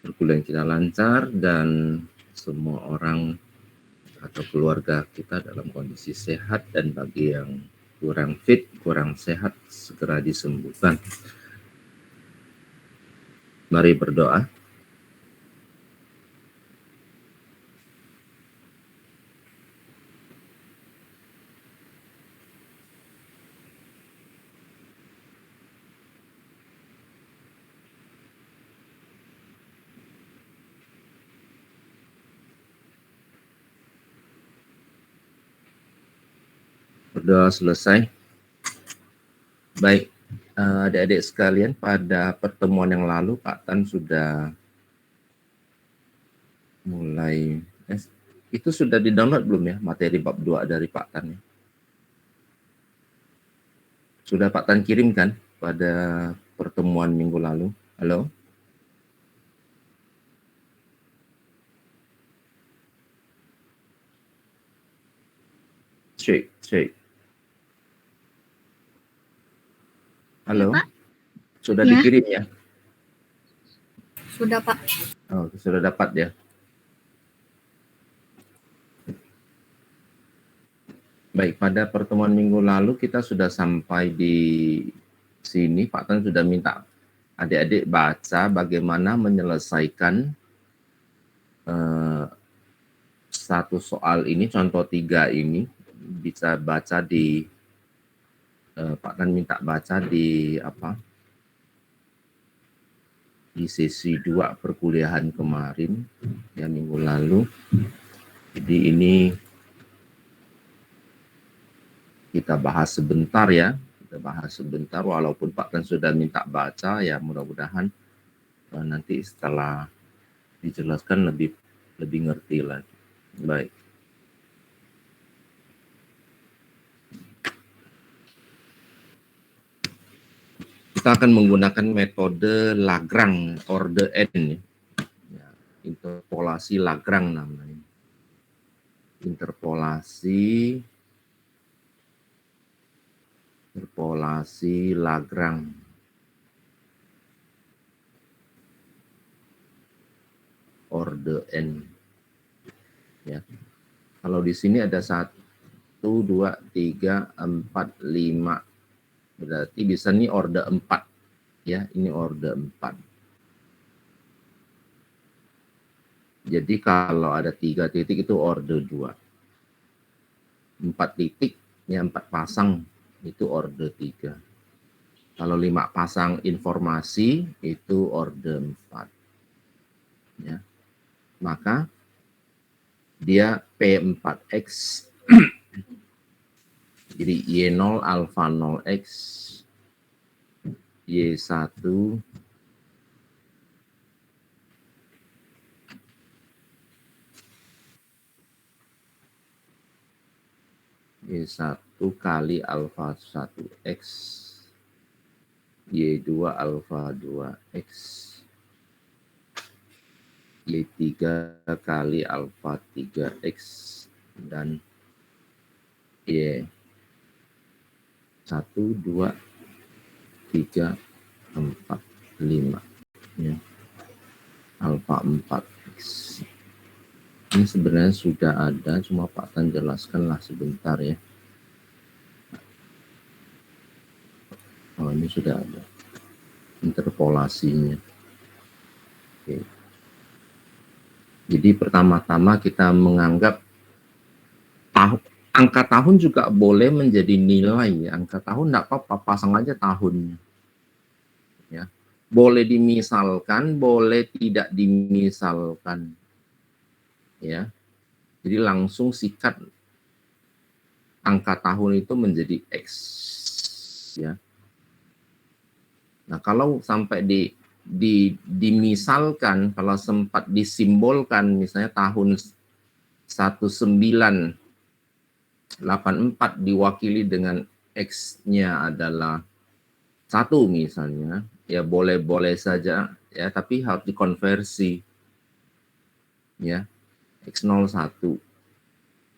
perkuliahan kita lancar dan semua orang atau keluarga kita dalam kondisi sehat, dan bagi yang kurang fit, kurang sehat, segera disembuhkan. Mari berdoa. Berdoa selesai. Baik, adik-adik sekalian, pada pertemuan yang lalu Pak Tan sudah mulai, itu sudah di-download belum ya materi bab 2 dari Pak Tan? Ya? Sudah Pak Tan kirimkan pada pertemuan minggu lalu? Halo? Cek. Halo? Ya, Pak? Sudah ya. Dikirim ya? Sudah, Pak. Oh, sudah dapat ya? Baik, pada pertemuan minggu lalu kita sudah sampai di sini. Pak Tan sudah minta adik-adik baca bagaimana menyelesaikan satu soal ini, contoh 3 ini. Bisa baca di, Pak Tan minta baca di apa? Di sesi 2 perkuliahan kemarin, ya minggu lalu. Jadi ini kita bahas sebentar ya, walaupun Pak Tan sudah minta baca, ya mudah-mudahan nanti setelah dijelaskan lebih ngerti lagi. Baik. Kita akan menggunakan metode Lagrange order n, ya, interpolasi Lagrange namanya. Interpolasi Lagrange. Order n. Ya. Kalau di sini ada 1, 2, 3, 4, 5. Berarti bisa nih order 4. Ya, ini order 4. Jadi kalau ada 3 titik itu order 2. 4 titik, ya 4 pasang itu order 3. Kalau 5 pasang informasi itu order 4. Ya. Maka dia P4X. Jadi Y0 alfa 0X, Y1 Y1 kali alfa 1X, Y2 alfa 2X, Y3 kali alfa 3X, dan Y1, 2, 3, 4, 5. Ya. Alfa 4X. Ini sebenarnya sudah ada, cuma Pak Tan jelaskanlah sebentar ya. Oh, ini sudah ada interpolasinya. Oke. Jadi pertama-tama kita menganggap angka tahun juga boleh menjadi nilai. Angka tahun enggak apa-apa, pasang aja tahunnya. Ya. Boleh dimisalkan, boleh tidak dimisalkan. Ya. Jadi langsung sikat angka tahun itu menjadi X. Ya. Nah, kalau sampai dimisalkan, kalau sempat disimbolkan, misalnya tahun 1984 diwakili dengan X-nya adalah 1 misalnya, ya boleh-boleh saja, ya, tapi harus dikonversi. Ya, X01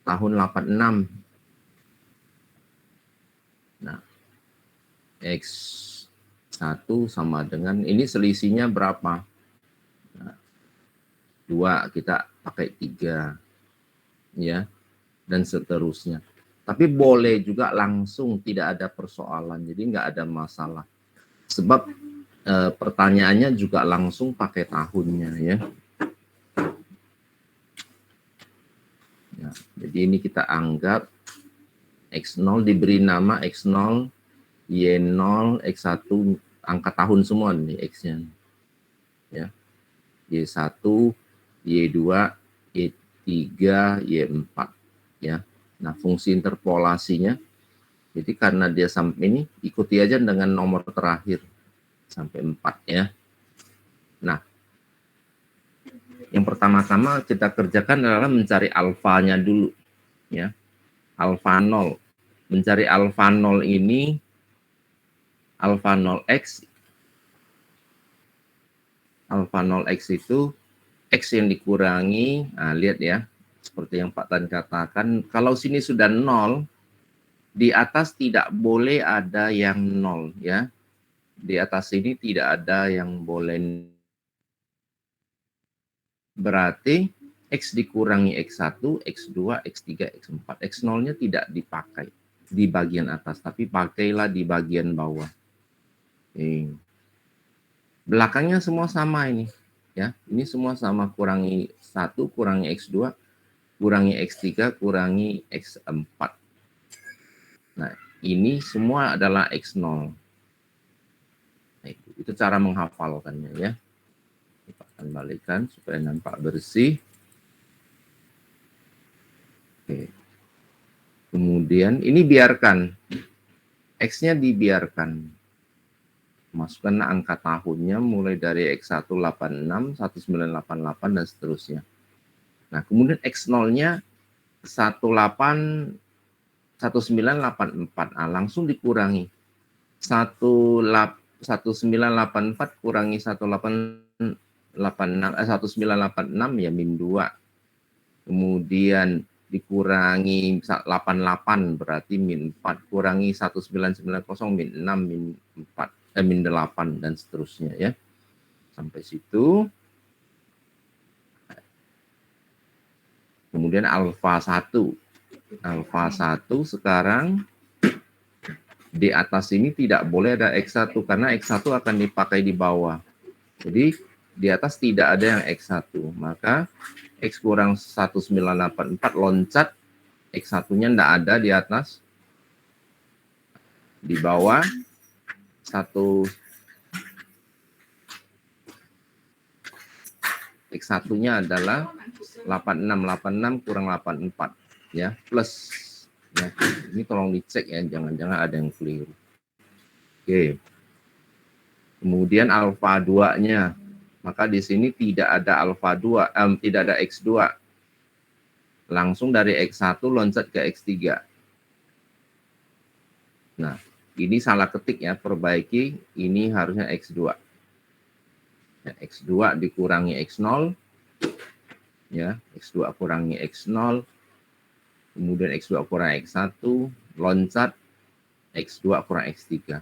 tahun 86. Nah, X1 sama dengan, ini selisihnya berapa? Nah, 2 kita pakai 3, ya, dan seterusnya. Tapi boleh juga langsung, tidak ada persoalan, jadi nggak ada masalah. Sebab pertanyaannya juga langsung pakai tahunnya, ya. Ya, jadi ini kita anggap X0 diberi nama X0, Y0, X1, angka tahun semua nih X-nya. Ya. Y1, Y2, Y3, Y4. Ya. Nah, fungsi interpolasinya, jadi karena dia sampai ini, ikuti aja dengan nomor terakhir, sampai 4 ya. Nah, yang pertama-tama kita kerjakan adalah mencari alfanya dulu. Ya. Alfa 0. Mencari alfa 0 ini, alfa 0x, alfa 0x itu X yang dikurangi, nah lihat ya, seperti yang Pak Tan katakan, kalau sini sudah 0, di atas tidak boleh ada yang 0 ya. Di atas sini tidak ada yang boleh. Berarti X dikurangi X1, X2, X3, X4. X0-nya tidak dipakai di bagian atas, tapi pakailah di bagian bawah. Oke. Belakangnya semua sama ini. Ya, ini semua sama, kurangi 1, kurangi X2, kurangi X3, kurangi X4. Nah, ini semua adalah X0. Nah, itu cara menghafalkannya ya. Kita akan balikan supaya nampak bersih. Oke. Kemudian ini biarkan. X-nya dibiarkan. Masukkan angka tahunnya mulai dari X186, 1988, dan seterusnya. Nah, kemudian X0-nya 1984. Nah, langsung dikurangi. 1984 kurangi 1986 ya min 2. Kemudian dikurangi 88 berarti min 4, kurangi 1990 min 6 min 4 min 8 dan seterusnya ya. Sampai situ. Kemudian alfa 1. Alfa 1 sekarang di atas ini tidak boleh ada X1 karena X1 akan dipakai di bawah. Jadi di atas tidak ada yang X1, maka X kurang 1984 loncat, X1-nya tidak ada di atas, di bawah 1, X1-nya adalah 86 kurang 84 ya, plus ya. Ini tolong dicek ya, jangan-jangan ada yang keliru. Oke. Kemudian alfa 2-nya, maka di sini tidak ada alfa 2, tidak ada X2. Langsung dari X1 loncat ke X3. Nah, ini salah ketik ya, perbaiki, ini harusnya X2. Ya, X2 dikurangi X0, ya, X2 kurangi X0, kemudian X2 kurang X1, loncat, X2 kurang X3.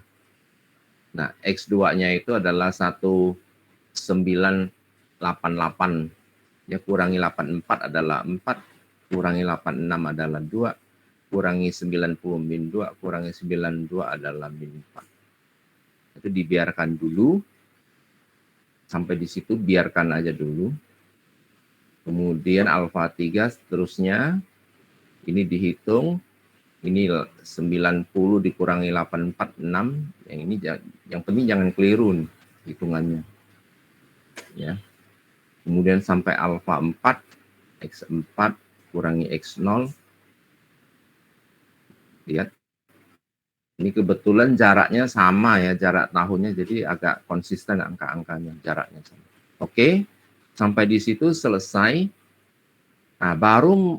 Nah, X2-nya itu adalah 1988, ya, kurangi 84 adalah 4, kurangi 86 adalah 2, kurangi 90 min 2, kurangi 92 adalah min 4. Itu dibiarkan dulu. Sampai di situ biarkan aja dulu. Kemudian alfa 3 seterusnya. Ini dihitung. Ini 90 dikurangi 846. Yang ini yang penting jangan keliru nih, hitungannya. Ya. Kemudian sampai alfa 4, X4 kurangi X0. Lihat. Ini kebetulan jaraknya sama ya, jarak tahunnya, jadi agak konsisten angka-angkanya, jaraknya sama. Oke, sampai di situ selesai. Nah, baru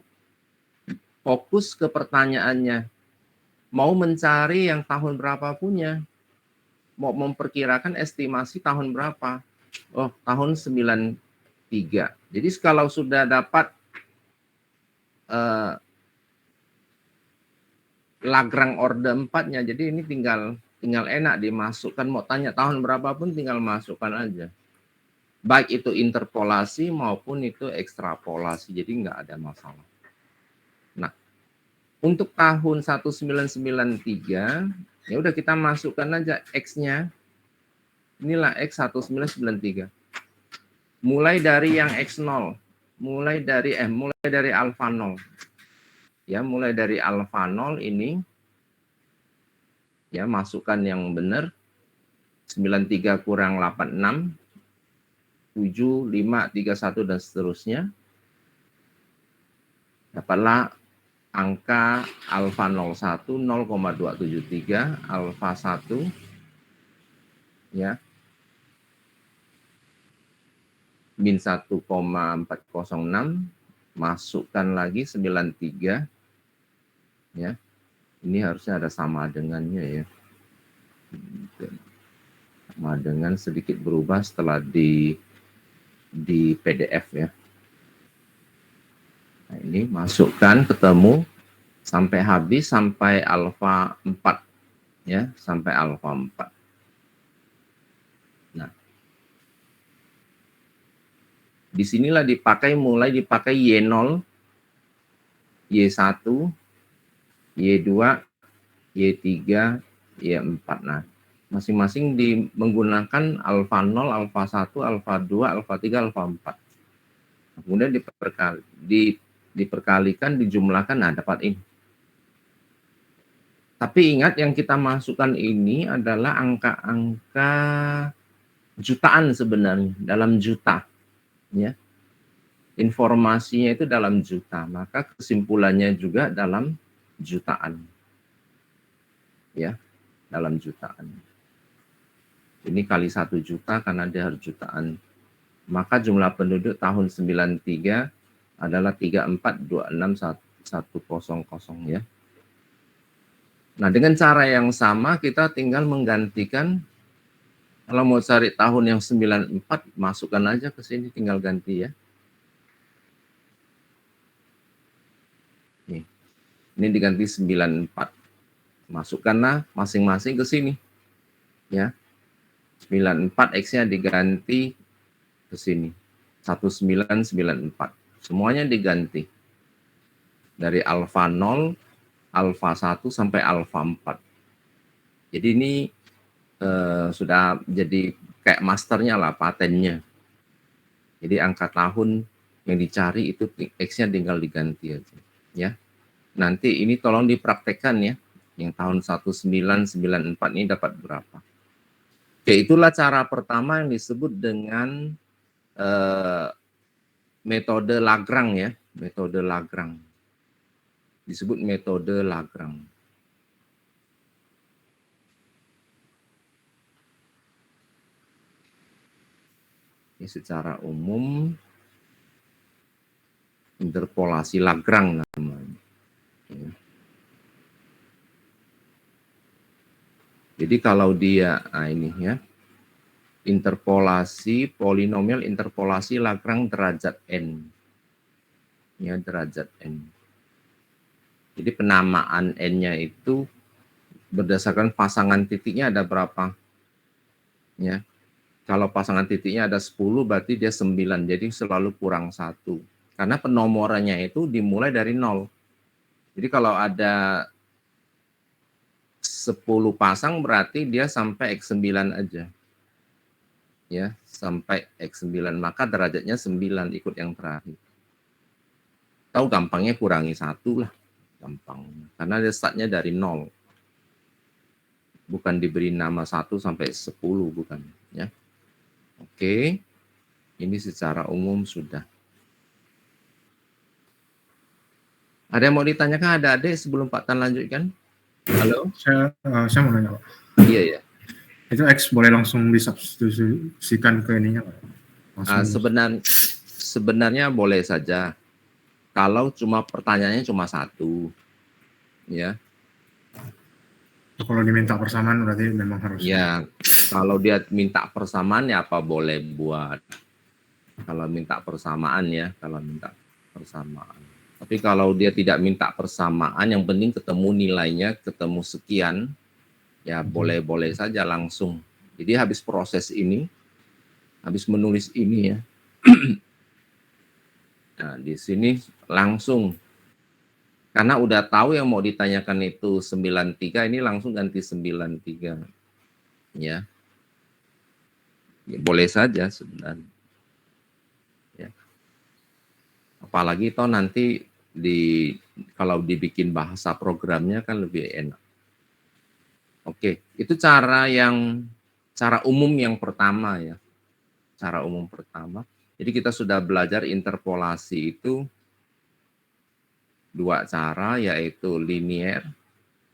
fokus ke pertanyaannya. Mau mencari yang tahun berapa punya? Mau memperkirakan estimasi tahun berapa? Oh, tahun 93. Jadi kalau sudah dapat Lagrange order 4-nya, jadi ini tinggal enak dimasukkan, mau tanya tahun berapapun tinggal masukkan aja. baik itu interpolasi maupun itu ekstrapolasi, jadi nggak ada masalah. Nah, untuk tahun 1993, ya udah kita masukkan aja X-nya. Inilah X 1993. Mulai dari yang X0, mulai dari alfa 0. Ya, mulai dari alfa 0 ini, ya masukkan yang benar, 93 kurang 86, 7, 5, 3, 1, dan seterusnya. Dapatlah angka alfa 01 0,273, alfa 1 ya min 1,406, masukkan lagi 93 ya. Ini harusnya ada sama dengannya ya. Sama dengan sedikit berubah setelah di PDF ya. Nah, ini masukkan, ketemu sampai habis, sampai alfa 4 ya, sampai alfa 4. Nah, disinilah mulai dipakai Y0, Y1, Y2, Y3, Y4. Nah, masing-masing menggunakan alfa 0, alfa 1, alfa 2, alfa 3, alfa 4. Kemudian diperkalikan, dijumlahkan, nah dapat ini. Tapi ingat, yang kita masukkan ini adalah angka-angka jutaan sebenarnya, dalam juta. Ya. Informasinya itu dalam juta, maka kesimpulannya juga dalam jutaan. Ya, dalam jutaan. Ini kali 1 juta karena dia harus jutaan. Maka jumlah penduduk tahun 93 adalah 3426.100 ya. Nah, dengan cara yang sama kita tinggal menggantikan, kalau mau cari tahun yang 94, masukkan aja ke sini, tinggal ganti ya. Nih. Ini diganti 94. Masukkanlah masing-masing ke sini. Ya. 94 X-nya diganti ke sini. 1994. Semuanya diganti. Dari alfa 0, alfa 1 sampai alfa 4. Jadi ini sudah jadi kayak masternya lah, patennya. Jadi angka tahun yang dicari itu X-nya tinggal diganti aja. Ya. Nanti ini tolong dipraktekkan ya. Yang tahun 1994 ini dapat berapa. Oke, itulah cara pertama yang disebut dengan metode Lagrange ya. Metode Lagrange. Disebut metode Lagrange. Ini secara umum interpolasi Lagrange namanya. Ya. Jadi kalau dia, nah ini ya, interpolasi polinomial interpolasi Lagrange derajat n. Ya, derajat n. Jadi penamaan n-nya itu berdasarkan pasangan titiknya ada berapa. Ya. Kalau pasangan titiknya ada 10 berarti dia 9, jadi selalu kurang 1. Karena penomorannya itu dimulai dari 0. Jadi kalau ada 10 pasang berarti dia sampai X9 aja. Ya, sampai X9, maka derajatnya 9 ikut yang terakhir. Tahu gampangnya kurangi 1 lah, gampang. Karena dia startnya dari 0. Bukan diberi nama 1 sampai 10, bukan. Ya. Oke, ini secara umum sudah. Ada yang mau ditanyakan adik-adik sebelum Pak Tan lanjutkan? Halo? Saya mau nanya, Pak. Iya, ya. Itu X boleh langsung disubstitusikan ke ininya, Pak? Sebenarnya boleh saja. Kalau cuma pertanyaannya cuma 1. Ya. Kalau diminta persamaan berarti memang harus. Ya, kalau dia minta persamaan ya apa boleh buat. Kalau minta persamaan ya, kalau minta persamaan. Tapi kalau dia tidak minta persamaan, yang penting ketemu nilainya, ketemu sekian, ya boleh-boleh saja langsung. Jadi habis proses ini, habis menulis ini ya. Nah, di sini langsung karena udah tahu yang mau ditanyakan itu 93, ini langsung ganti 93. Ya. Ya boleh saja sebenarnya. Ya. Apalagi toh nanti kalau dibikin bahasa programnya kan lebih enak. Oke, itu cara umum yang pertama ya. Cara umum pertama. Jadi kita sudah belajar interpolasi itu dua cara, yaitu linear.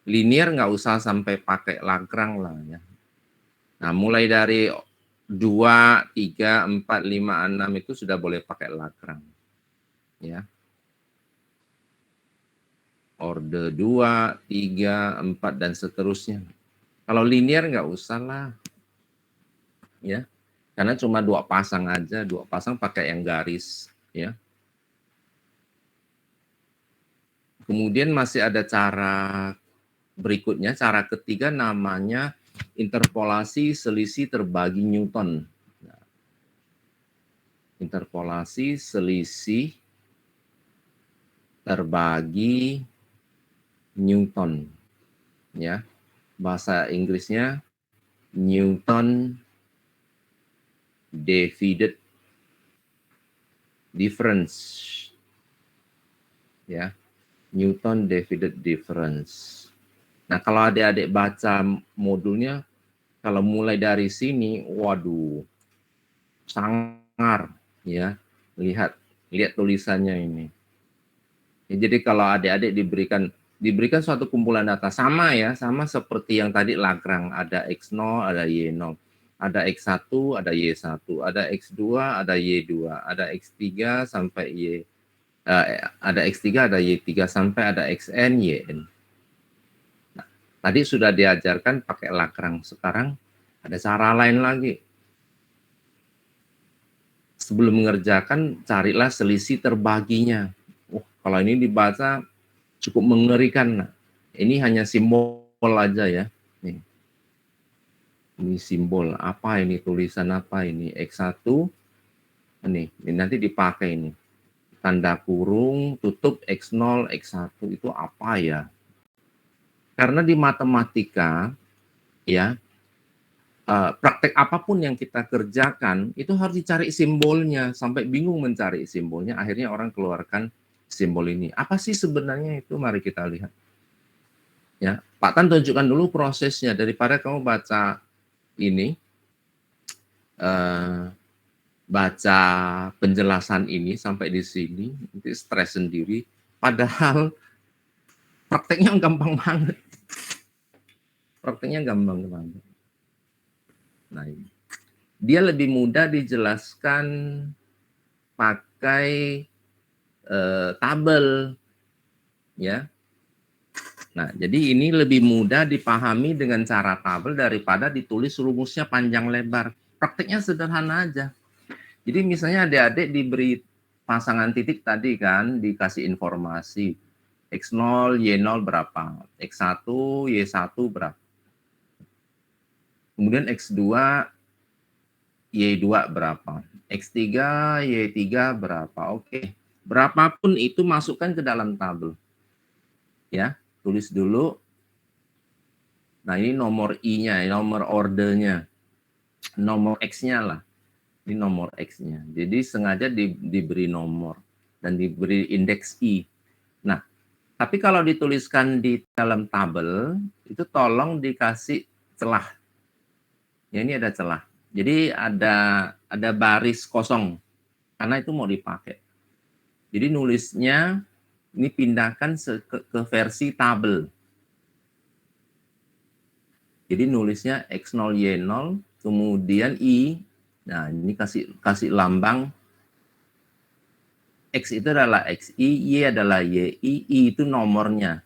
Linear nggak usah sampai pakai Lagrange lah ya. Nah, mulai dari 2, 3, 4, 5, 6 itu sudah boleh pakai Lagrange. Ya. Orde 2, 3, 4, dan seterusnya. Kalau linear nggak usah lah. Ya. Karena cuma 2 pasang aja, 2 pasang pakai yang garis. Ya. Kemudian masih ada cara berikutnya, cara ketiga namanya interpolasi selisih terbagi Newton. Nah, interpolasi selisih terbagi Newton. Ya, bahasa Inggrisnya Newton divided difference. Ya, Newton divided difference. Nah, kalau adik-adik baca modulnya, kalau mulai dari sini, waduh, sangar, ya. Lihat tulisannya ini. Ya, jadi kalau adik-adik diberikan suatu kumpulan data sama ya, sama seperti yang tadi Lagrange, ada X0, ada Y0. Ada X1, ada Y1, ada X2, ada Y2, ada X3 sampai ada X3, ada Y3 sampai ada XN, YN. Tadi sudah diajarkan pakai Lagrange, sekarang ada cara lain lagi. Sebelum mengerjakan, carilah selisih terbaginya. Kalau ini dibaca cukup mengerikan. Nah, ini hanya simbol aja ya. Nih. Ini simbol, apa ini, tulisan apa ini, X1, ini nanti dipakai ini. Tanda kurung, tutup X0, X1, itu apa ya? Karena di matematika, ya, praktek apapun yang kita kerjakan itu harus dicari simbolnya, sampai bingung mencari simbolnya, akhirnya orang keluarkan simbol ini. Apa sih sebenarnya itu? Mari kita lihat. Ya, Pak Tan tunjukkan dulu prosesnya daripada kamu baca ini, baca penjelasan ini sampai di sini, nanti stres sendiri. Padahal prakteknya gampang banget. Prakteknya gampang banget. Nah, ini. Dia lebih mudah dijelaskan pakai tabel, ya. Nah, jadi ini lebih mudah dipahami dengan cara tabel daripada ditulis rumusnya panjang lebar. Prakteknya sederhana aja. Jadi misalnya adik-adik diberi pasangan titik tadi kan, dikasih informasi. X0, Y0 berapa? X1, Y1 berapa? Kemudian X2, Y2 berapa? X3, Y3 berapa? Oke. Berapapun itu masukkan ke dalam tabel. Ya, tulis dulu. Nah, ini nomor I-nya, nomor ordernya. Nomor X-nya lah. Ini nomor X-nya. Jadi sengaja diberi nomor dan diberi indeks I. Nah, tapi kalau dituliskan di dalam tabel, itu tolong dikasih celah. Ya, ini ada celah. Jadi ada baris kosong, karena itu mau dipakai. Jadi nulisnya, ini pindahkan ke versi tabel. Jadi nulisnya X0, Y0, kemudian I. Nah, ini kasih lambang. X itu adalah XI, Y adalah YI, I itu nomornya.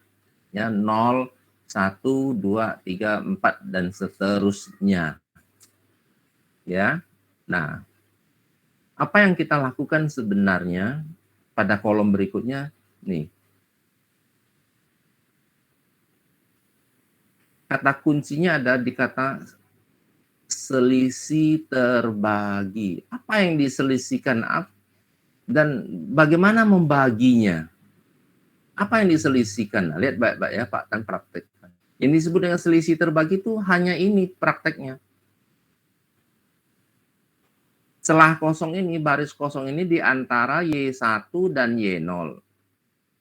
Ya, 0, 1, 2, 3, 4, dan seterusnya. Ya. Nah, apa yang kita lakukan sebenarnya pada kolom berikutnya, nih. Kata kuncinya ada di kata selisih terbagi. Apa yang diselisihkan dan bagaimana membaginya? Apa yang diselisihkan? Nah, lihat baik-baik ya Pak, kan praktek. Yang disebut dengan selisih terbagi itu hanya ini prakteknya. Celah kosong ini, baris kosong ini di antara Y1 dan Y0.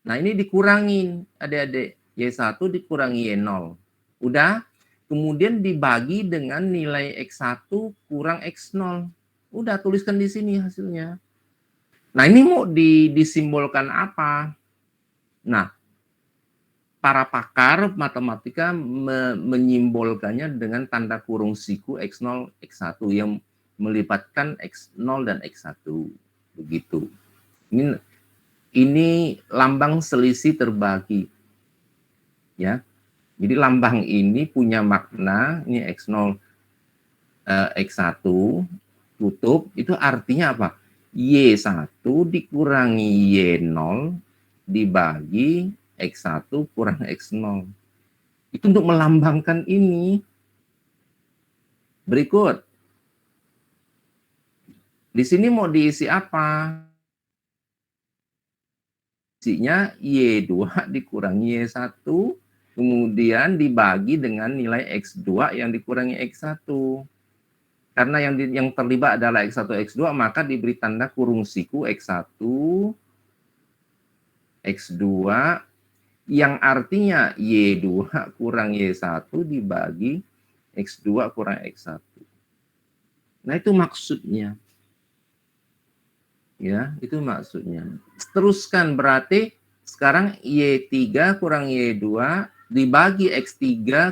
Nah, ini dikurangin, adik-adik. Y1 dikurangi Y0. Udah, kemudian dibagi dengan nilai X1 kurang X0. Udah, tuliskan di sini hasilnya. Nah, ini mau disimbolkan apa? Nah, para pakar matematika menyimbolkannya dengan tanda kurung siku X0, X1 yang melibatkan X0 dan X1. Begitu. Ini lambang selisih terbagi. Ya. Jadi lambang ini punya makna, ini X0, X1 tutup, itu artinya apa? Y1 dikurangi Y0 dibagi X1 kurang X0. Itu untuk melambangkan ini. Berikut. Di sini mau diisi apa? Isinya Y2 dikurangi Y1, kemudian dibagi dengan nilai X2 yang dikurangi X1. Karena yang terlibat adalah X1, X2, maka diberi tanda kurung siku X1, X2, yang artinya Y2 kurang Y1 dibagi X2 kurang X1. Nah, itu maksudnya. Ya, itu maksudnya. Teruskan, berarti sekarang Y3 kurang Y2 dibagi X3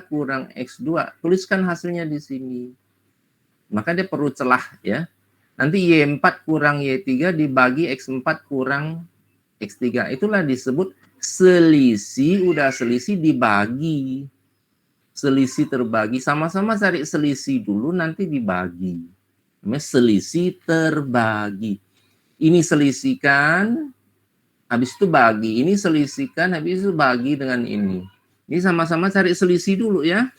kurang X2. Tuliskan hasilnya di sini. Maka dia perlu celah ya. Nanti Y4 kurang Y3 dibagi X4 kurang X3. Itulah disebut selisih, udah selisih dibagi. Selisih terbagi. Sama-sama cari selisih dulu, nanti dibagi. Namanya selisih terbagi. Ini selisihkan, habis itu bagi. Ini selisihkan, habis itu bagi dengan ini. Ini sama-sama cari selisih dulu ya.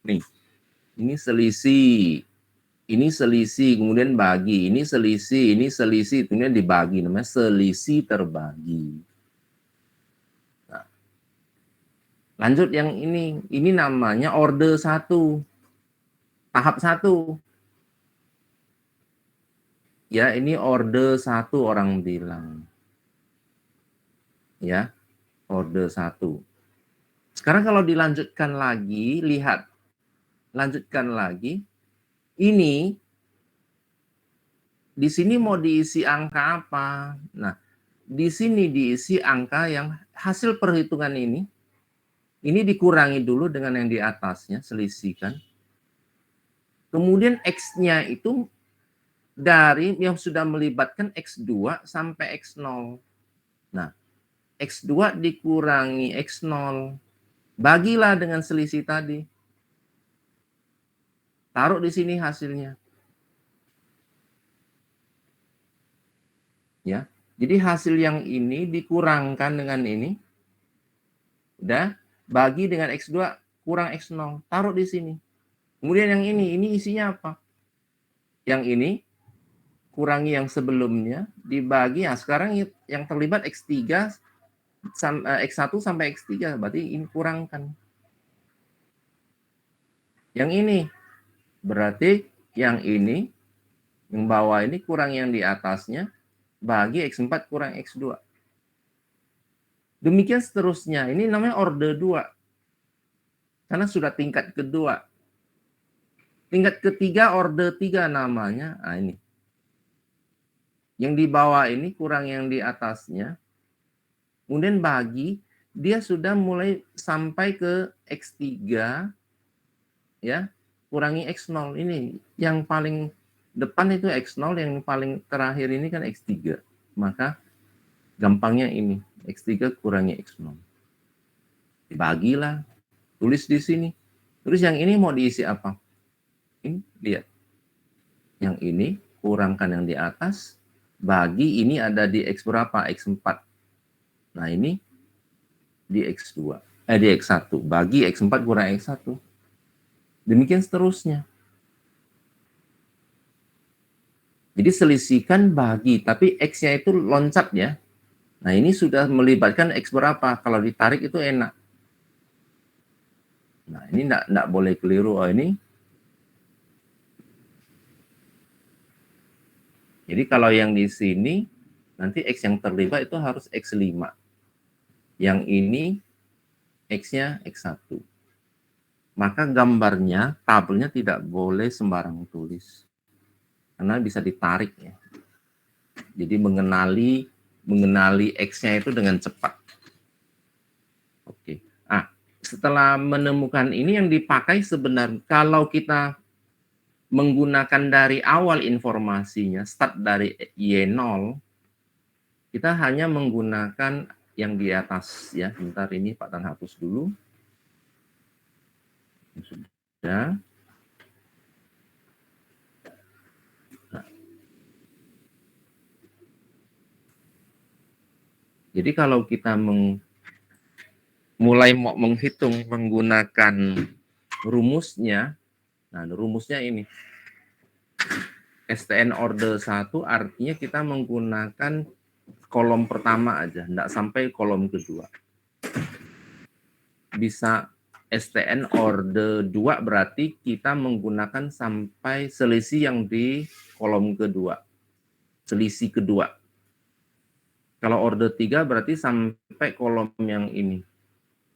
Nih, ini selisih. Ini selisih, kemudian bagi. Ini selisih, kemudian dibagi. Namanya selisih terbagi. Nah, lanjut yang ini. Ini namanya orde 1. Tahap 1. Ya, ini orde 1 orang bilang. Ya, orde 1. Sekarang kalau dilanjutkan lagi, lihat. Lanjutkan lagi. Ini, di sini mau diisi angka apa? Nah, di sini diisi angka yang hasil perhitungan ini dikurangi dulu dengan yang di atasnya, selisihkan. Kemudian X-nya itu dari yang sudah melibatkan X2 sampai X0. Nah, X2 dikurangi X0. Bagilah dengan selisih tadi. Taruh di sini hasilnya. Ya. Jadi hasil yang ini dikurangkan dengan ini. Udah, bagi dengan X2 kurang X0. Taruh di sini. Kemudian yang ini isinya apa? Yang ini kurangi yang sebelumnya, dibagi, ya sekarang yang terlibat X3, X1 sampai X3, berarti ini kurangkan. Yang ini, berarti yang ini, yang bawah ini kurang yang di atasnya, bagi X4 kurang X2. Demikian seterusnya, ini namanya orde 2. Karena sudah tingkat kedua. Tingkat ketiga, orde 3 namanya, nah ini. Yang di bawah ini kurang yang di atasnya. Kemudian bagi, dia sudah mulai sampai ke X3, ya, kurangi X0. Ini yang paling depan itu X0, yang paling terakhir ini kan X3. Maka gampangnya ini, X3 kurangi X0. Dibagilah, tulis di sini. Terus yang ini mau diisi apa? Ini, lihat. Yang ini, kurangkan yang di atas, bagi ini ada di X berapa? X4. Nah, ini di X2. Di X1. Bagi X4 kurang X1. Demikian seterusnya. Jadi selisihkan bagi, tapi X-nya itu loncat ya. Nah ini sudah melibatkan X berapa, kalau ditarik itu enak. Nah ini enggak boleh keliru, oh ini. Jadi kalau yang di sini, nanti X yang terlibat itu harus X5. Yang ini X-nya X1. Maka gambarnya, tabelnya tidak boleh sembarang tulis. Karena bisa ditarik ya. Jadi mengenali X-nya itu dengan cepat. Oke. Nah, setelah menemukan ini yang dipakai sebenarnya, kalau kita menggunakan dari awal informasinya, start dari Y0, kita hanya menggunakan yang di atas ya. Bentar ini Pak Tan hapus dulu. Sudah. Nah. Jadi kalau kita mulai mau menghitung menggunakan rumusnya, nah rumusnya ini. STN order 1 artinya kita menggunakan kolom pertama aja, enggak sampai kolom kedua. Bisa STN order 2 berarti kita menggunakan sampai selisih yang di kolom kedua. Selisih kedua. Kalau order 3 berarti sampai kolom yang ini.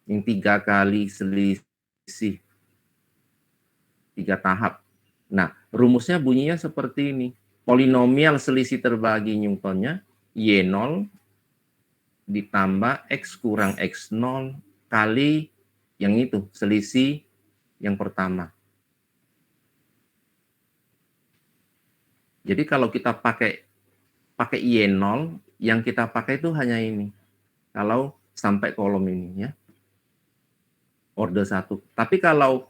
Yang 3 kali selisih. 3 tahap. Nah, rumusnya bunyinya seperti ini. Polinomial selisih terbagi Newtonnya Y0 ditambah X kurang X0 kali yang itu, selisih yang pertama. Jadi kalau kita pakai Y0, yang kita pakai itu hanya ini. Kalau sampai kolom ini ya. Order 1. Tapi kalau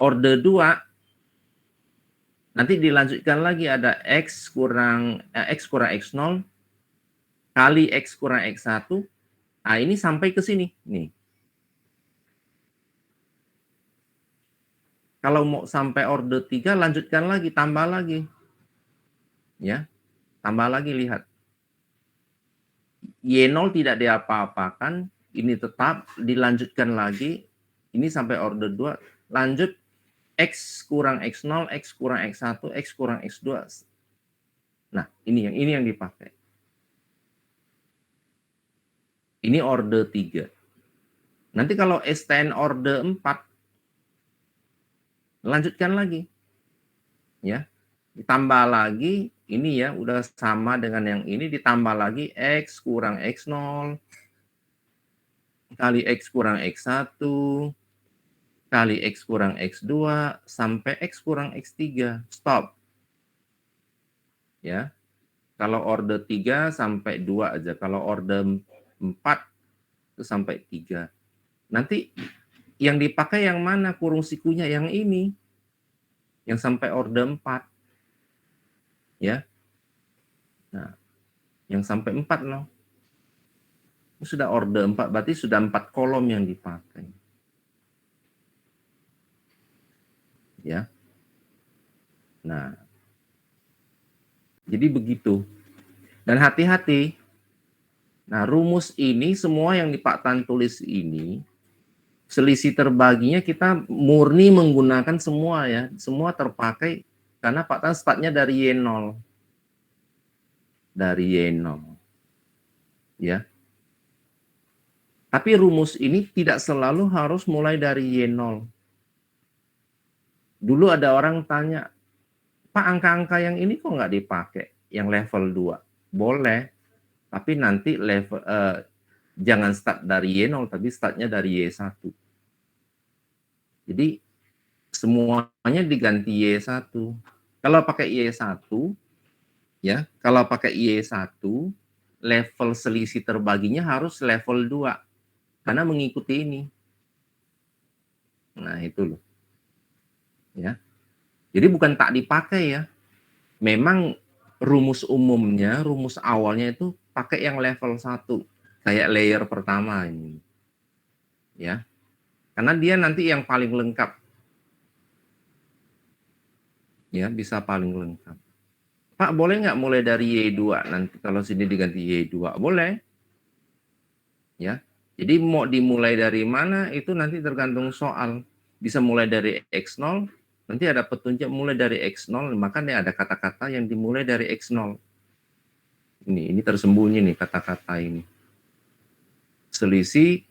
order 2 nanti dilanjutkan lagi ada X kurang X0 kali X kurang X1. Nah, ini sampai ke sini nih. Kalau mau sampai order 3 lanjutkan lagi, tambah lagi. Ya. Tambah lagi lihat. Y0 tidak diapa-apakan, ini tetap dilanjutkan lagi. Ini sampai order 2, lanjut X kurang X0, X kurang X1, X kurang X2. Nah, ini yang dipakai. Ini order 3. Nanti kalau STN order 4, lanjutkan lagi. Ya. Ditambah lagi, ini ya, udah sama dengan yang ini, ditambah lagi X kurang X0, kali X kurang X1, kali X kurang X2, sampai X kurang X3. Stop. Ya. Kalau order 3 sampai 2 aja. Kalau order 4 itu sampai 3. Nanti yang dipakai yang mana kurung sikunya? Yang ini. Yang sampai order 4. Ya. Nah, yang sampai 4 loh. Sudah order 4, berarti sudah 4 kolom yang dipakai. Ya. Nah, jadi begitu. Dan hati-hati. Nah, rumus ini semua yang di Pak Tan tulis ini, selisih terbaginya kita murni menggunakan semua ya. Semua terpakai karena Pak Tan startnya dari Y0. Dari Y0. Ya. Tapi rumus ini tidak selalu harus mulai dari Y0. Dulu ada orang tanya, Pak, angka-angka yang ini kok nggak dipakai? Yang level 2. Boleh, tapi nanti level jangan start dari Y0, tapi startnya dari Y1. Jadi semuanya diganti Y1. Kalau pakai Y1, ya, kalau pakai Y1, level selisih terbaginya harus level 2. Karena mengikuti ini. Nah, itu loh. Ya. Jadi bukan tak dipakai ya. Memang rumus umumnya, rumus awalnya itu pakai yang level 1. Kayak layer pertama ini. Ya. Karena dia nanti yang paling lengkap. Ya, bisa paling lengkap. Pak, boleh nggak mulai dari Y2? Nanti kalau sini diganti Y2, boleh. Ya. Jadi mau dimulai dari mana itu nanti tergantung soal. Bisa mulai dari X0, nanti ada petunjuk mulai dari X0, makanya ada kata-kata yang dimulai dari X0. Ini tersembunyi nih kata-kata ini. Selisih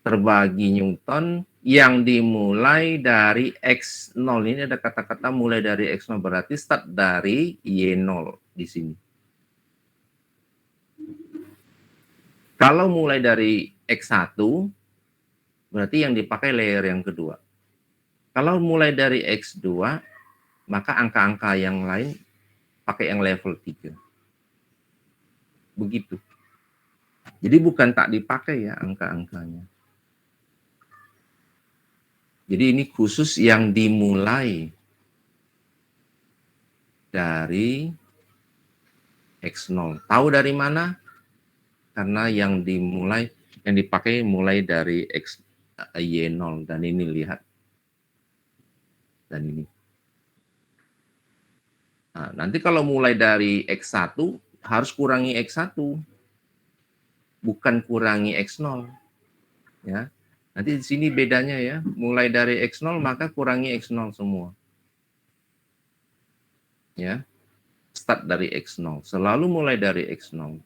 terbagi Newton yang dimulai dari X0. Ini ada kata-kata mulai dari X0, berarti start dari Y0 di sini. Kalau mulai dari X1, berarti yang dipakai layer yang kedua. Kalau mulai dari X2, maka angka-angka yang lain pakai yang level 3. Begitu. Jadi bukan tak dipakai ya angka-angkanya. Jadi ini khusus yang dimulai dari X0. Tahu dari mana? Karena yang dipakai mulai dari Y0. Dan ini lihat. Dan ini. Nah, nanti kalau mulai dari X1, harus kurangi X1. Bukan kurangi X0. Ya. Nanti di sini bedanya ya. Mulai dari X0, maka kurangi X0 semua. Ya. Start dari X0. Selalu mulai dari X0.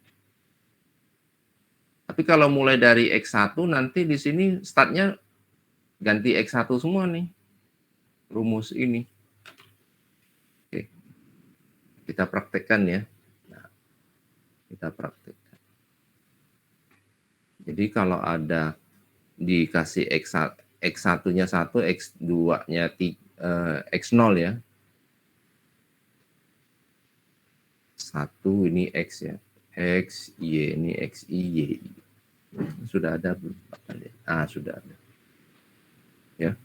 Tapi kalau mulai dari X1, nanti di sini startnya ganti X1 semua nih. Rumus ini. Oke. Kita praktekkan ya. Nah, kita praktekkan. Jadi kalau ada dikasih X1-nya 1, X2-nya X0 ya. 1 ini X ya. X, Y, ini X, Y. Sudah ada belum? Sudah ada. Ya.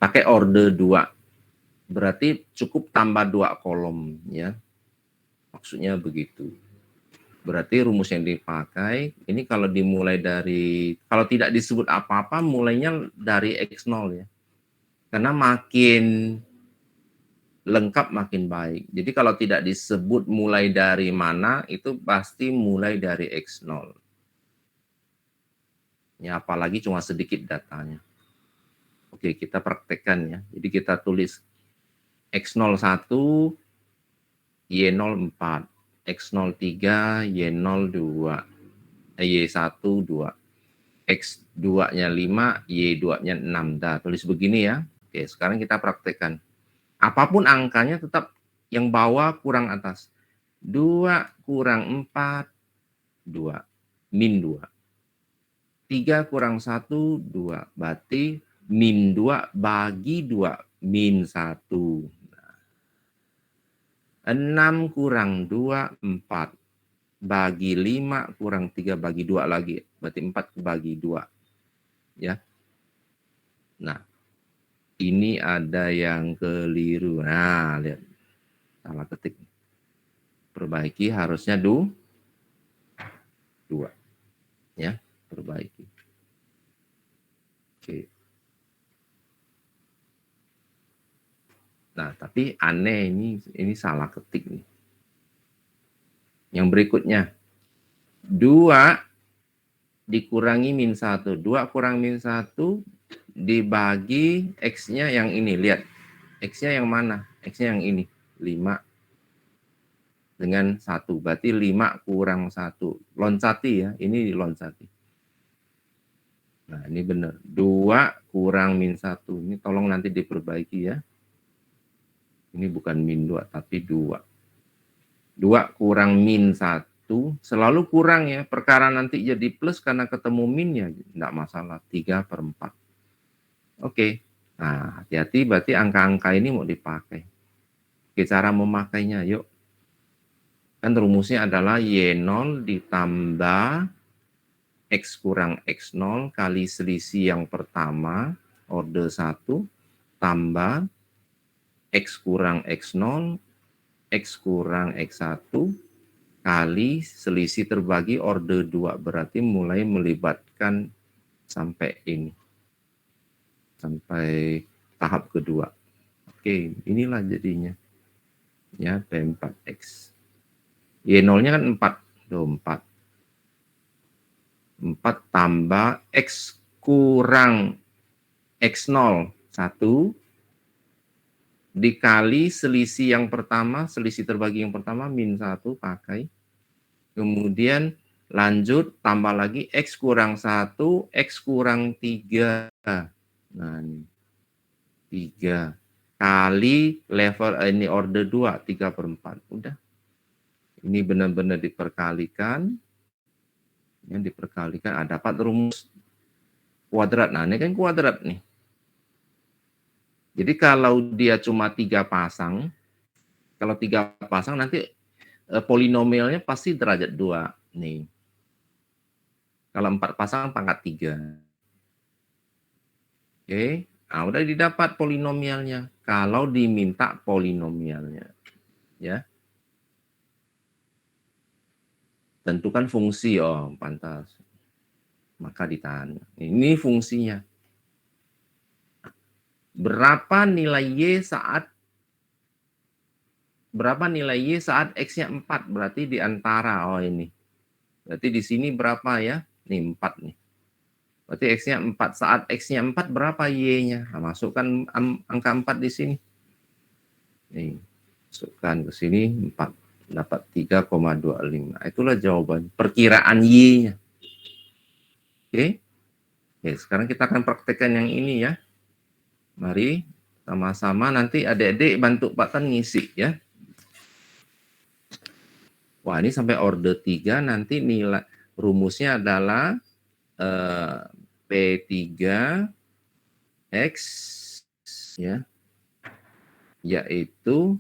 Pakai order 2. Berarti cukup tambah 2 kolom ya. Maksudnya begitu. Berarti rumus yang dipakai ini kalau dimulai dari, kalau tidak disebut apa-apa mulainya dari X0 ya. Karena makin lengkap makin baik. Jadi kalau tidak disebut mulai dari mana itu pasti mulai dari X0. Ya apalagi cuma sedikit datanya. Oke, kita praktekkan ya. Jadi kita tulis X01 Y04. X03, Y02, Y1, 2. X2-nya 5, Y2-nya 6. Dah, tulis begini ya. Oke, sekarang kita praktekkan. Apapun angkanya tetap yang bawah kurang atas. 2 kurang 4, 2. Min 2. 3 kurang 1, 2. Berarti min 2 bagi 2. Min 1. 6 kurang 2, 4. Bagi 5 kurang 3 bagi 2 lagi. Berarti 4 bagi 2. Ya. Nah, ini ada yang keliru. Nah, lihat. Salah ketik. Perbaiki harusnya 2. Ya, perbaiki. Oke. Nah, tapi aneh ini salah ketik nih. Yang berikutnya, 2 dikurangi min 1. 2 kurang min 1 dibagi X-nya yang ini. Lihat, X-nya yang mana? X-nya yang ini, 5 dengan 1. Berarti 5 kurang 1. Loncati ya, ini loncati. Nah, ini benar. 2 kurang min 1. Ini tolong nanti diperbaiki ya. Ini bukan min 2, tapi 2. 2 kurang min 1, selalu kurang ya. Perkara nanti jadi plus karena ketemu min ya, enggak masalah. 3/4. Oke. Nah, hati-hati berarti angka-angka ini mau dipakai. Oke, cara memakainya, yuk. Kan rumusnya adalah Y0 ditambah X kurang X0 kali selisih yang pertama, order 1, tambah X kurang X0, X kurang X1, kali selisih terbagi order 2. Berarti mulai melibatkan sampai ini. Sampai tahap kedua. Oke, inilah jadinya. Ya, P4X. Y0-nya kan 4. Tuh, 4. 4 tambah X kurang X0, 1. Dikali selisih yang pertama, selisih terbagi yang pertama, min 1, pakai. Kemudian lanjut, tambah lagi X kurang 1, X kurang 3. Nah, ini 3. Kali level ini order 2, 3/4. Udah. Ini benar-benar diperkalikan. Yang diperkalikan, dapat rumus kuadrat. Nah, ini kan kuadrat nih. Jadi kalau dia cuma 3 pasang, kalau 3 pasang nanti polinomialnya pasti derajat 2. Nih. Kalau 4 pasang pangkat 3. Oke. Nah, udah didapat polinomialnya. Kalau diminta polinomialnya. Ya. Tentukan fungsi. Oh, pantas. Maka ditanya. Ini fungsinya. Berapa nilai Y saat X-nya 4? Berarti di antara. Oh, ini. Berarti di sini berapa ya? Nih, 4 nih. Berarti X-nya 4. Saat X-nya 4 berapa Y-nya? Nah, masukkan angka 4 di sini. Nih, masukkan ke sini 4. Dapat 3,25. Itulah jawaban. Perkiraan Y-nya. Oke. Oke, sekarang kita akan praktekkan yang ini ya. Mari sama-sama nanti adik-adik bantu Pak Tan ngisi ya. Wah, ini sampai order 3 nanti nilai rumusnya adalah P3X ya, yaitu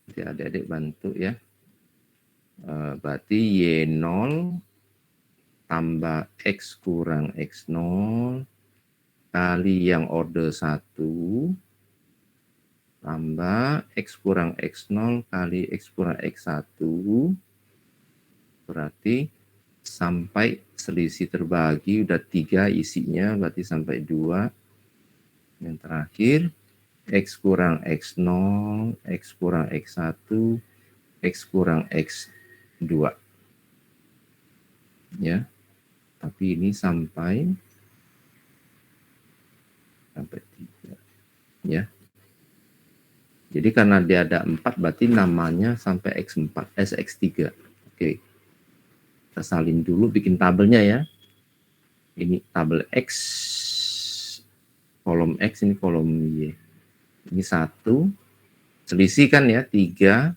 nanti adik-adik bantu ya. Berarti Y0 tambah X kurang X0 kali yang order 1 tambah X kurang X0 kali X kurang X1. Berarti sampai selisih terbagi udah 3 isinya, berarti sampai 2. Yang terakhir X kurang X0, X kurang X1, X kurang X2. Ya. Tapi ini sampai 3. Ya. Jadi karena dia ada 4 berarti namanya sampai X4, X3. Oke. Kita salin dulu bikin tabelnya ya. Ini tabel X, kolom X, ini kolom Y. Ini 1. Selisih kan ya, 3,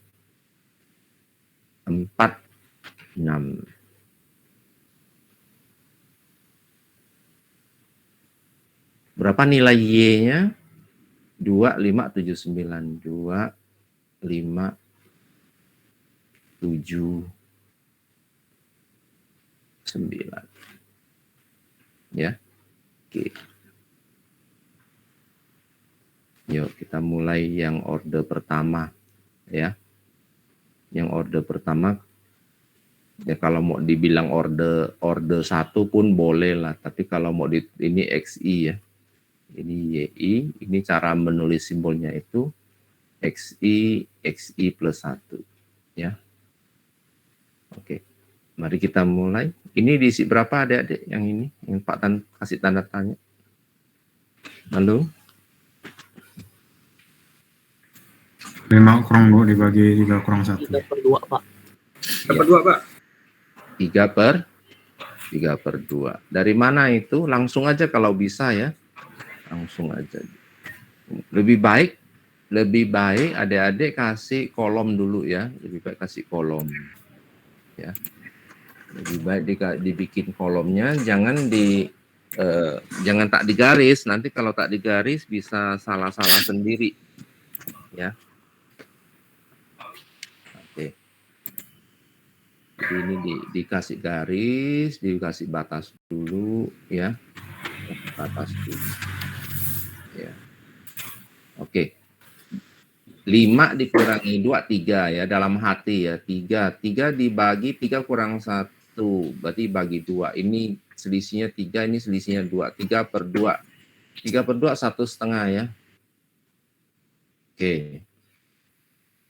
4, 6. Berapa nilai Y-nya? 2, 5, 7, 9. 2, 5, 7, 9. Ya. Oke. Yuk kita mulai yang order pertama ya. Yang order pertama ya, kalau mau dibilang order 1 pun boleh lah, tapi kalau mau ini XI ya. Ini YI, ini cara menulis simbolnya itu XI plus 1 ya. Oke. Mari kita mulai. Ini diisi berapa adik-adik yang ini? Yang Pak Tan kasih tanda tanya. Halo? 5 kurang 2 dibagi 3 kurang 1. 3/2, Pak. Dapat 2, Pak. 3/2. Dari mana itu? Langsung aja kalau bisa ya. Langsung aja. Lebih baik adik-adik kasih kolom dulu ya. Lebih baik kasih kolom. Ya. Lebih baik dibikin kolomnya, jangan tak digaris. Nanti kalau tak digaris bisa salah-salah sendiri. Ya. Oke. Jadi ini dikasih garis, dikasih batas dulu ya. Batas dulu. Ya. Oke. 5 dikurangi 2, 3 ya, dalam hati ya. 3 dibagi 3 kurang 1, berarti bagi 2. Ini selisihnya 3, ini selisihnya 2. 3/2. 3/2 1,5 ya. Oke.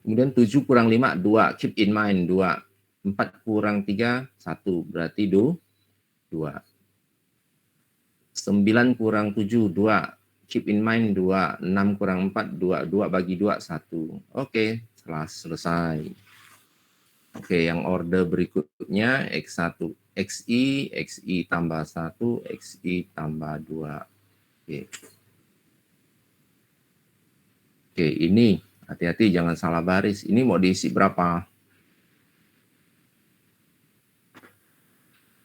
Kemudian 7 kurang 5, 2. Keep in mind, 2. 4 kurang 3, 1. Berarti 2. 9 kurang 7, 2. Keep in mind, 2. 6 kurang 4, 2. 2 bagi 2, 1. Oke, selesai. Oke, yang order berikutnya X1, XI tambah 1, XI tambah 2. Oke, ini hati-hati jangan salah baris. Ini mau diisi berapa?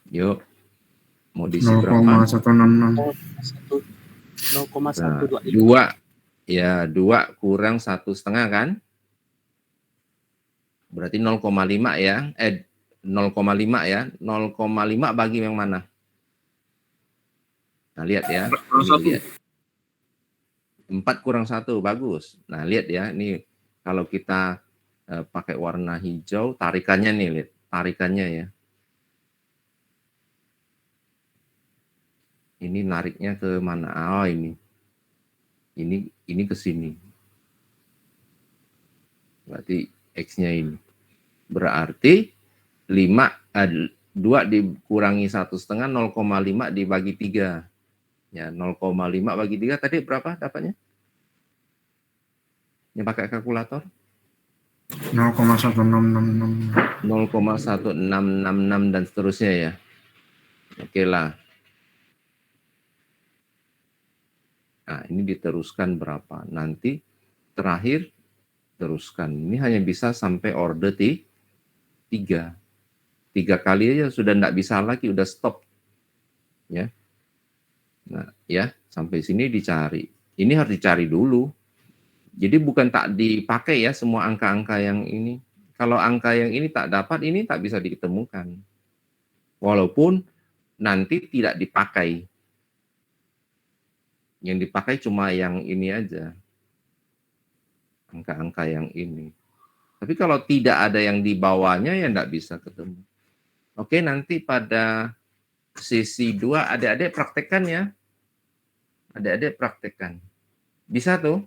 Yuk, mau diisi berapa? 0,166. 0,125. 2 ya, 2 kurang 1,5 kan? Berarti 0,5 ya. 0,5 ya. 0,5 bagi yang mana? Nah, lihat ya. Ini lihat. 4 kurang 1, bagus. Nah, lihat ya, ini kalau kita pakai warna hijau, tarikannya nih, lihat. Tarikannya ya. Ini nariknya ke mana? Oh, ini. Ini ke sini. Berarti X-nya ini. Berarti 2 dikurangi 1,5, 0,5 dibagi 3. Ya, 0,5 bagi 3 tadi berapa dapatnya? Yang pakai kalkulator? 0,1666. 0,1666 dan seterusnya ya. Oke lah. Nah, ini diteruskan berapa? Nanti terakhir teruskan. Ini hanya bisa sampai order 3. 3 kali aja sudah enggak bisa lagi, udah stop. Ya. Nah, ya, sampai sini dicari. Ini harus dicari dulu. Jadi bukan tak dipakai ya semua angka-angka yang ini. Kalau angka yang ini tak dapat, ini tak bisa ditemukan. Walaupun nanti tidak dipakai. Yang dipakai cuma yang ini aja. Angka-angka yang ini. Tapi kalau tidak ada yang di bawahnya, ya enggak bisa ketemu. Oke, nanti pada sesi 2, adik-adik praktekkan ya. Adik-adik praktekkan. Bisa tuh?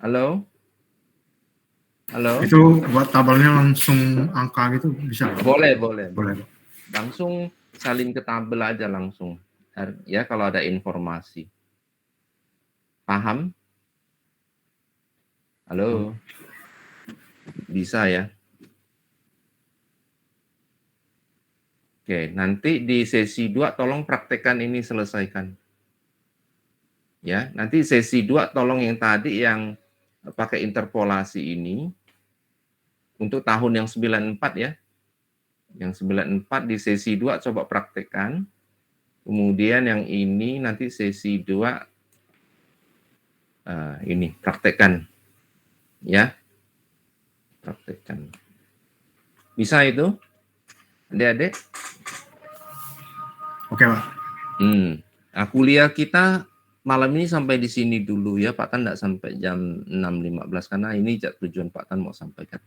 Halo? Halo? Itu buat tabelnya langsung angka gitu bisa? Boleh. Langsung salin ke tabel aja langsung. Ya, kalau ada informasi. Paham? Halo? Bisa ya? Oke, nanti di sesi 2 tolong praktekkan ini, selesaikan. Ya, nanti sesi 2 tolong yang tadi yang pakai interpolasi ini untuk tahun yang 94 ya. Yang 94 di sesi 2 coba praktekkan. Kemudian yang ini nanti sesi 2 ini praktekkan. Ya. Praktekkan. Bisa itu? Adik-adik? Oke, Pak. Nah, kuliah kita malam ini sampai di sini dulu ya, Pak Tan enggak sampai jam 6.15 karena ini tujuan Pak Tan mau sampaikan.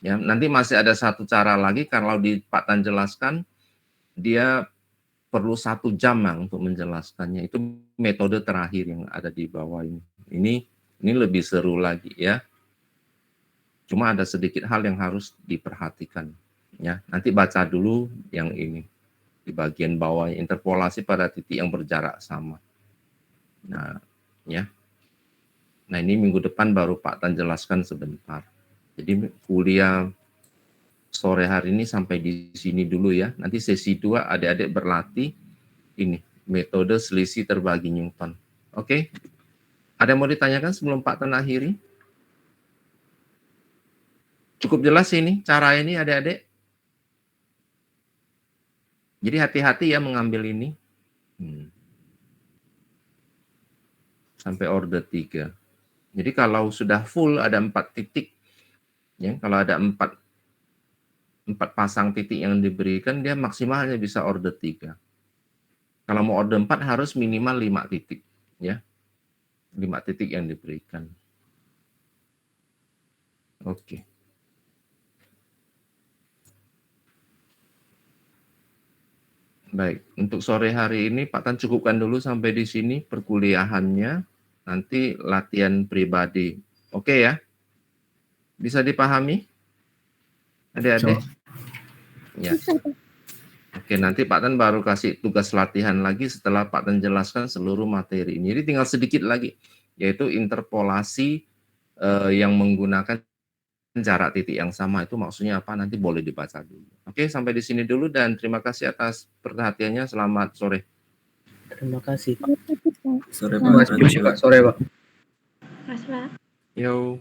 Ya, nanti masih ada satu cara lagi kalau di Pak Tan jelaskan, dia perlu 1 jam untuk menjelaskannya. Itu metode terakhir yang ada di bawah ini. Ini lebih seru lagi ya. Cuma ada sedikit hal yang harus diperhatikan ya. Nanti baca dulu yang ini di bagian bawah, interpolasi pada titik yang berjarak sama. Nah, ya. Nah, ini minggu depan baru Pak Tan jelaskan sebentar. Jadi kuliah sore hari ini sampai di sini dulu ya. Nanti sesi 2 adik-adik berlatih ini metode selisih terbagi Newton. Oke? Ada yang mau ditanyakan sebelum Pak Tan akhiri? Cukup jelas ini cara ini adik-adik? Jadi hati-hati ya mengambil ini. Sampai order 3. Jadi kalau sudah full ada 4 titik, ya, kalau ada 4 pasang titik yang diberikan, dia maksimalnya bisa order 3. Kalau mau order 4 harus minimal 5 titik, ya. 5 titik yang diberikan. Oke. Baik, untuk sore hari ini Pak Tan cukupkan dulu sampai di sini perkuliahannya. Nanti latihan pribadi. Oke ya? Bisa dipahami? Adik-adik? Ya. Oke, nanti Pak Tan baru kasih tugas latihan lagi setelah Pak Tan jelaskan seluruh materi ini. Jadi tinggal sedikit lagi, yaitu interpolasi yang menggunakan jarak titik yang sama. Itu maksudnya apa? Nanti boleh dibaca dulu. Oke, sampai di sini dulu dan terima kasih atas perhatiannya. Selamat sore. Terima kasih. Sore, Terima Pak. kasih, Pak. Sore, Pak. Mas Pak. Yo.